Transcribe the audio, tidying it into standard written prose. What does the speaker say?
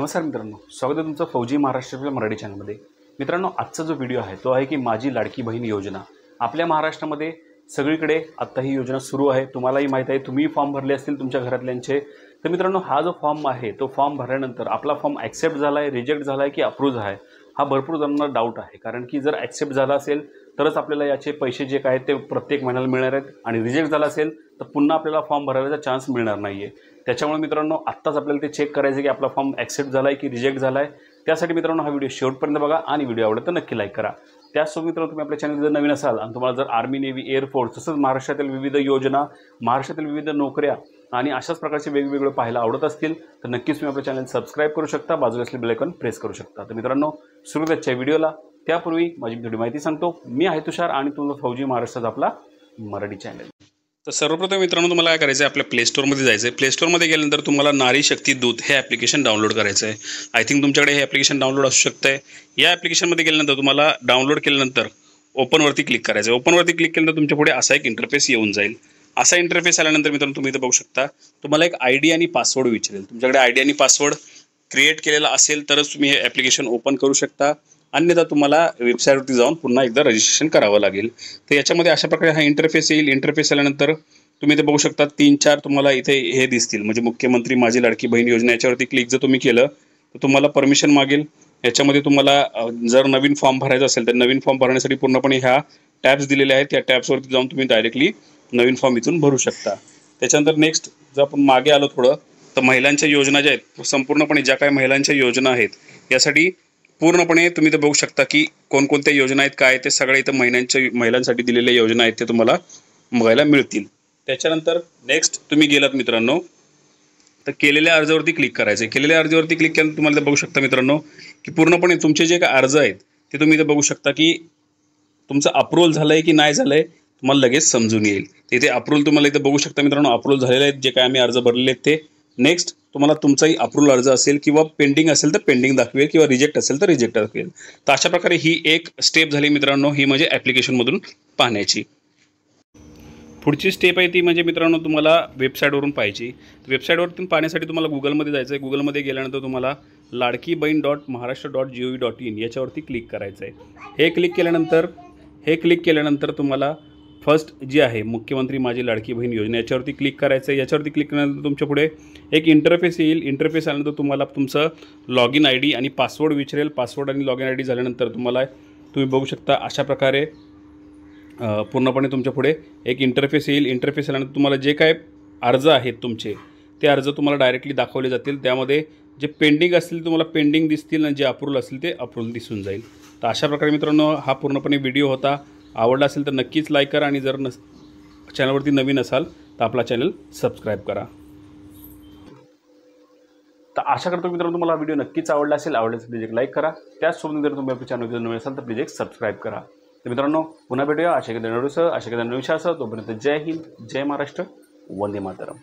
नमस्कार मित्रांनो, स्वागत आहे तुमचं फौजी महाराष्ट्राच्या मराठी चॅनलमध्ये। मित्रांनो, आजचा जो व्हिडिओ आहे तो आहे की माझी लाडकी बहीण योजना। आपल्या महाराष्ट्रामध्ये सगळीकडे आता ही योजना सुरू आहे। तुम्हालाही माहिती आहे, तुम्ही फॉर्म भरले असतील तुमच्या घरातल्यांचे। तर मित्रांनो, हा जो फॉर्म आहे तो फॉर्म भरल्यानंतर आपला फॉर्म ॲक्सेप्ट झाला आहे, रिजेक्ट झाला आहे की अप्रूव्ह आहे, हा भरपूर जणांना डाऊट आहे। कारण की जर ॲक्सेप्ट झाला असेल तरच आपल्याला याचे पैसे जे काय ते प्रत्येक महिन्याला मिळणार आहेत, आणि रिजेक्ट झाला असेल तर पुन्हा आपल्याला फॉर्म भरायचा चान्स मिळणार नाही आहे। त्याच्यामुळे मित्रांनो, आत्ताच आपल्याला ते चेक करायचं की आपला फॉर्म ॲक्सेप्ट झाला आहे की रिजेक्ट झाला आहे। त्यासाठी मित्रांनो, हा व्हिडिओ शेवटपर्यंत बघा आणि व्हिडिओ आवडला तर नक्की लाईक करा। त्याचसोबत मित्रांनो, तुम्ही आपल्या चॅनल जर नवीन असाल आणि तुम्हाला जर आर्मी, नेव्ही, एअरफोर्स तसंच महाराष्ट्रातील विविध योजना, महाराष्ट्रातील विविध नोकऱ्या आणि अशाच प्रकारचे वेगवेगळे पाहायला आवडत असतील तर नक्कीच तुम्ही आपल्या चॅनल सबस्क्राईब करू शकता, बाजूला असलेले बेल आयकॉन प्रेस करू शकता। तर मित्रांनो, सुरू त्याच्या व्हिडिओला। त्यापूर्वी माझी थोडी माहिती सांगतो। मी आहे तुषार आणि तुमचा फौजी महाराष्ट्राचा आपला मराठी चॅनल। तर सर्वप्रथम मित्रांनो, तुम्हाला काय करायचं आहे, आपल्या प्ले स्टोअरमध्ये जायचं आहे। प्ले स्टोअरमध्ये गेल्यानंतर तुम्हाला नारी शक्ती दूत हे ॲप्लिकेशन डाउनलोड करायचं आहे। आय थिंक तुमच्याकडे हे ॲप्लिकेशन डाउनलोड असू शकतं आहे। या ॲप्लिकेशनमध्ये गेल्यानंतर तुम्हाला डाउनलोड केल्यानंतर ओपनवरती क्लिक करायचं आहे। ओपनवरती क्लिक केल्यानंतर तुमच्या पुढे असा एक इंटरफेस येऊन जाईल। असा इंटरफेस आल्यानंतर मित्रांनो, तुम्ही इथं बघू शकता, तुम्हाला एक आय डी आणि पासवर्ड विचारेल। तुमच्याकडे आय डी आणि पासवर्ड क्रिएट केलेला असेल तरच तुम्ही हे ॲप्लिकेशन ओपन करू शकता, अन्यथा तुम्हाला वेबसाईटवरती जाऊन पुन्हा एकदा रजिस्ट्रेशन करावं लागेल। तर याच्यामध्ये अशा प्रकारे हा इंटरफेस येईल। इंटरफेस आल्यानंतर तुम्ही इथे बघू शकता 3-4 तुम्हाला इथे हे दिसतील, म्हणजे मुख्यमंत्री माझी लाडकी बहीण योजना। याच्यावरती क्लिक जर तुम्ही केलं तर तुम्हाला परमिशन मागेल। याच्यामध्ये तुम्हाला जर नवीन फॉर्म भरायचा असेल तर नवीन फॉर्म भरण्यासाठी पूर्णपणे ह्या टॅब्स दिलेल्या आहेत। त्या टॅब्सवरती जाऊन तुम्ही डायरेक्टली नवीन फॉर्म इथून भरू शकता। त्याच्यानंतर नेक्स्ट जर आपण मागे आलो थोडं, तर महिलांच्या योजना ज्या आहेत, संपूर्णपणे ज्या काही महिलांच्या योजना आहेत यासाठी पूर्णपणे तुम्ही इथं बघू शकता की कोणकोणत्या योजना आहेत, काय ते सगळे इथं महिलांसाठी दिलेल्या योजना आहेत ते तुम्हाला बघायला मिळतील। त्याच्यानंतर नेक्स्ट तुम्ही गेलात मित्रांनो, तर केलेल्या अर्जावरती क्लिक करायचं आहे। केलेल्या अर्जावरती क्लिक केल्यानंतर तुम्हाला बघू शकता मित्रांनो की पूर्णपणे तुमचे जे काही अर्ज आहेत ते तुम्ही इथं बघू शकता की तुमचं अप्रूव्हल झालं आहे की नाही झालं आहे, तुम्हाला लगेच समजून येईल। तिथे अप्रूव्हल तुम्हाला इथं बघू शकता मित्रांनो, अप्रूव्हल झालेले आहेत जे काय आम्ही अर्ज भरलेले आहेत ते। नेक्स्ट तुम्हाला तुमचाही अप्रूव्हल अर्ज असेल किंवा पेंडिंग असेल तर पेंडिंग दाखवेल किंवा रिजेक्ट असेल तर रिजेक्ट दाखवेल। तर अशा प्रकारे ही एक स्टेप झाली मित्रांनो, ही म्हणजे ॲप्लिकेशनमधून पाहण्याची। पुढची स्टेप आहे ती म्हणजे मित्रांनो, तुम्हाला वेबसाईटवरून पाहायची। वेबसाईटवरून पाहण्यासाठी तुम्हाला गुगलमध्ये जायचं आहे। गुगलमध्ये गेल्यानंतर तुम्हाला ladkibain.maharashtra.gov.in याच्यावरती क्लिक करायचं आहे। हे क्लिक केल्यानंतर तुम्हाला फर्स्ट जी आहे मुख्यमंत्री माझी लाडकी बहीण योजना याच्यावरती क्लिक करायचं आहे। याच्यावरती क्लिक केल्यानंतर तुमच्या पुढे एक इंटरफेस येईल। इंटरफेस आल्यानंतर तुम्हाला तुमचं लॉगिन आय डी आणि पासवर्ड विचारेल। पासवर्ड आणि लॉगिन आय डी झाल्यानंतर तुम्ही बघू शकता अशा प्रकारे पूर्णपणे तुमच्या पुढे एक इंटरफेस येईल। इंटरफेस आल्यानंतर तुम्हाला जे काय अर्ज आहेत तुमचे ते अर्ज तुम्हाला डायरेक्टली दाखवले जातील। त्यामध्ये जे पेंडिंग असतील तुम्हाला पेंडिंग दिसतील आणि जे अप्रूव्हल असतील ते अप्रूव्हल दिसून जाईल। तर अशा प्रकारे मित्रांनो, हा पूर्णपणे व्हिडिओ होता। आवडला असेल तर नक्कीच लाईक करा आणि जर चॅनलवरती नवीन असाल तर आपला चॅनल सबस्क्राईब करा। तर आशा करतो मित्रांनो, तुम्हाला व्हिडिओ नक्कीच आवडला असेल प्लीज एक लाईक करा। त्याचसोबत जर तुम्ही आपल्या चॅनलवर नवीन असाल तर प्लीज एक सबस्क्राईब करा। तर मित्रांनो, पुन्हा भेटूया अशा एखाद्या नवीन विषयासह। तोपर्यंत जय हिंद, जय महाराष्ट्र, वंदे मातरम।